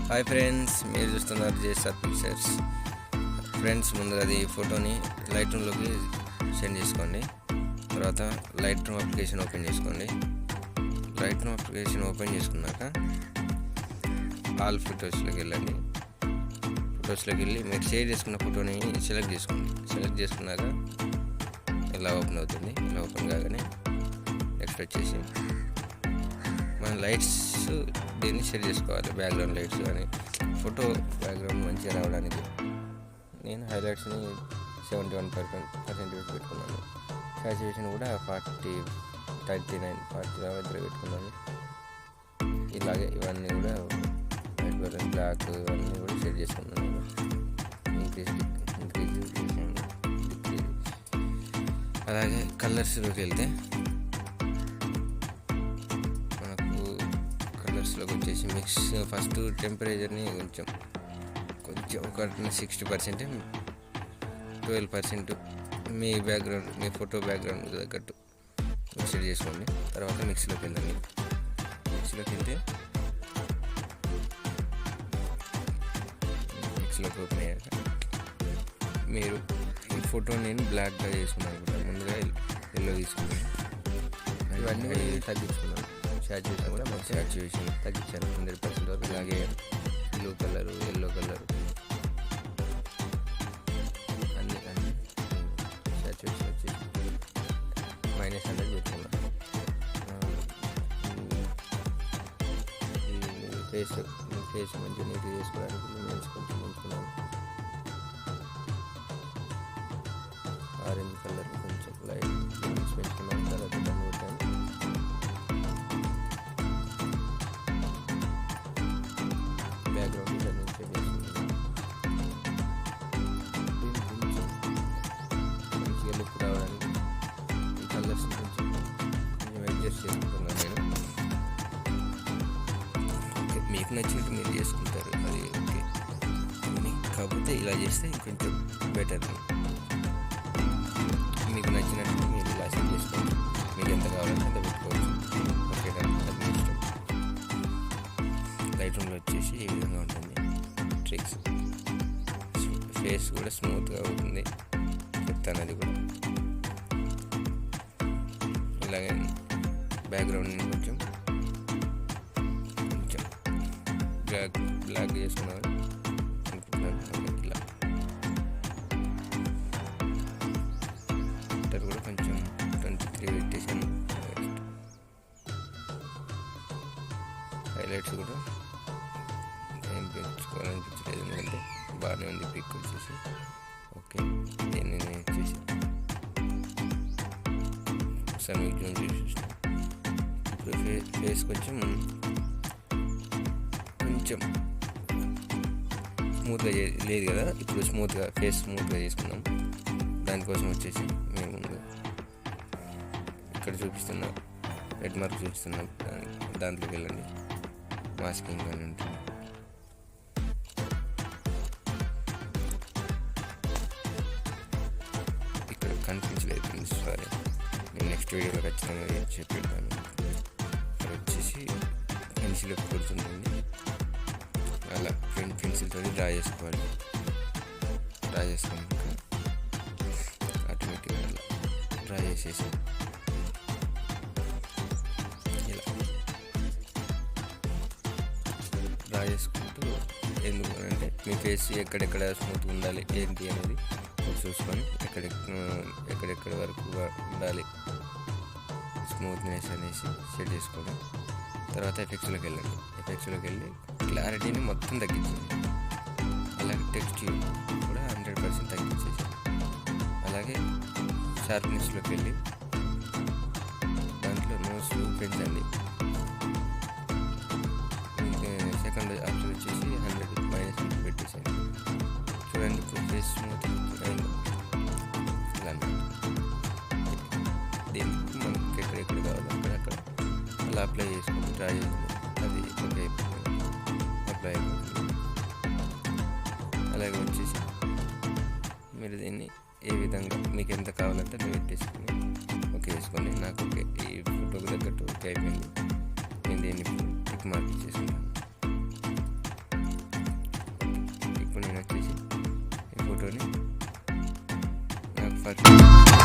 Hi friends, మీరు చూస్తున్నారు JSR pictures. Friends, ముందుగా అది ఫోటోని లైట్ రూమ్లోకి సెండ్ చేసుకోండి. తర్వాత లైట్ రూమ్ అప్లికేషన్ ఓపెన్ చేసుకోండి. లైట్ రూమ్ అప్లికేషన్ ఓపెన్ చేసుకున్నాక ఆల్ ఫొటోస్లోకి వెళ్ళండి. ఫొటోస్లోకి వెళ్ళి మీరు షేర్ చేసుకున్న ఫోటోని సెలెక్ట్ చేసుకోండి. సెలెక్ట్ చేసుకున్నాక ఇలా ఓపెన్ అవుతుంది. ఇలా ఓపెన్ కాగానే నెక్స్ట్ వచ్చేసి మన లైట్స్ దీన్ని సెట్ చేసుకోవాలి. బ్యాక్గ్రౌండ్ లైట్స్ కానీ ఫోటో బ్యాక్గ్రౌండ్ మంచిగా రావడానికి నేను హైలైట్స్ని 71% పెట్టుకున్నాను. సాచురేషన్ కూడా 39 దగ్గర పెట్టుకున్నాను. ఇలాగే ఇవన్నీ కూడా బ్లాక్ ఇవన్నీ కూడా సెట్ చేసుకున్నాను. ఇంక్రీజ్ అలాగే కలర్స్లోకి వెళ్తే కలర్స్లోకి వచ్చేసి మిక్స్ ఫస్ట్ టెంపరేచర్ని కొంచెం ఒక 60%, 12% మీ బ్యాక్గ్రౌండ్ మీ ఫోటో బ్యాక్గ్రౌండ్ తగ్గట్టు సెట్ చేసుకోండి. తర్వాత మిక్సీలోకి వెళ్ళండి. మిక్సీలోకి వెళ్తే మిక్సీలోకి ఓపెన్ అయ్యాక మీరు ఈ ఫోటో నేను బ్లాక్గా చేసుకున్నాను అనుకుంటాను. ముందుగా ఎల్లో తీసుకున్నాను. ఇవన్నీ తగ్గించుకున్నాను. సాచురేషన్ కూడా మంచి సాచురేషన్ తగ్గించాను 100% వరకు. అలాగే బ్లూ కలరు, ఎల్లో కలరు అన్నీ సాచురేషన్ వచ్చేసి -100 పెట్టుకున్నాను. ఫేస్ మంచిగా నీట్గా చేసుకోవడానికి నేను కొంచెం ఉంచుకున్నాను. ఆరెంజ్ కలర్ కొంచెం లైట్ పెట్టుకున్నాను. తర్వాత దాన్ని పెట్టాను. బ్యాక్గ్రౌండ్ ఇలా నుంచి చేసుకున్నాను. దీన్ని కొంచెం మంచిగా లుక్ రావడానికి ఈ కలర్స్ కొంచెం అడ్జస్ట్ చేసుకుంటున్నాను నేను. ఓకే, మీకు నచ్చినట్టు మీరు చేసుకుంటారు, అది ఓకే. కాకపోతే ఇలా చేస్తే ఇంకొంచెం బెటర్. మీకు నచ్చినట్టు మీరు ఇలా సెట్ చేసుకోండి. మీకు ఎంత కావాలంటే అంత పెట్టుకోవచ్చు. ఓకే, అది మీ ఇష్టం. లైట్ రూమ్లో వచ్చేసి ఈ విధంగా ఉంటుంది ట్రిక్స్. ఫేస్ కూడా స్మూత్గా అవుతుంది చెప్తాను. అది కూడా ఇలాగే బ్యాక్గ్రౌండ్ కొంచెం బ్లాక్ చేసుకున్నాను అనుకుంటున్నాను. ఇలా ఇటర్ కూడా కొంచెం 23 పెట్టేసాను. హైలైట్స్ కూడా ఏం పెంచుకోవాలనిపించలేదు, ఎందుకంటే బాగానే ఉంది పిక్ వచ్చేసి. ఓకే, దీన్ని నేను వచ్చేసి ఒకసారి మీకు జూమ్ చూసేసాను. ఇప్పుడు ఫేస్ కొంచెం స్మూత్గా లేదు కదా, ఇప్పుడు ఫేస్ స్మూత్గా చేసుకుందాం. దానికోసం వచ్చేసి మేము ముందు ఇక్కడ చూపిస్తున్న రెడ్ మార్క్ చూపిస్తున్న దాంట్లోకి వెళ్ళండి. మాస్కింగ్ అని ఉంటుంది. ఇక్కడ కనిపించలేదు, సారీ. నేను నెక్స్ట్ వీడియోలో ఖచ్చితంగా చెప్పేటాను. ఇక్కడ వచ్చేసి పెన్సిల్ గుర్తుంటుంది. అలా పెన్సిల్తో డ్రా చేసుకోవాలి. డ్రా చేసుకున్నాక ఆటోమేటిక్గా అలా డ్రా చేసేసి ఇలా డ్రా చేసుకుంటూ, ఎందుకు అంటే మీ ఫేస్ ఎక్కడెక్కడ స్మూత్గా ఉండాలి ఏంటి అనేది చూసుకొని ఎక్కడెక్కడ వరకు ఉండాలి స్మూత్నెస్ అనేసి సెట్ చేసుకోండి. తర్వాత ఎఫెక్ట్స్లోకి వెళ్ళండి. ఎఫెక్ట్స్లోకి వెళ్ళి క్లారిటీని మొత్తం తగ్గించండి. అలాగే టెక్స్ట్ కూడా 100% తగ్గించేసి, అలాగే షార్ప్నెస్లోకి వెళ్ళి దాంట్లో నోస్ పెంచండి. సెకండ్ ఆప్షన్ వచ్చేసి 100 పెట్టేసండి. చూడండి, ఫేస్ స్మూత్ అయింది. ఇలా దీనికి మనకి ఎక్కడెక్కడ కావాలో అక్కడక్కడ అలా అప్లై చేసుకొని ట్రై చేయండి. అది ఓకే అప్లై అయిపోతుంది. అలాగే వచ్చేసి మీరు దీన్ని ఏ విధంగా మీకు ఎంత కావాలంటే అది పెట్టేసుకొని ఓకే వేసుకోండి. నాకు ఓకే, ఈ ఫోటోకి తగ్గట్టు ఓకే అయిపోయింది. నేను దీన్ని టిక్ మార్క్ చేసుకున్నాను. ఫోటోని నాకు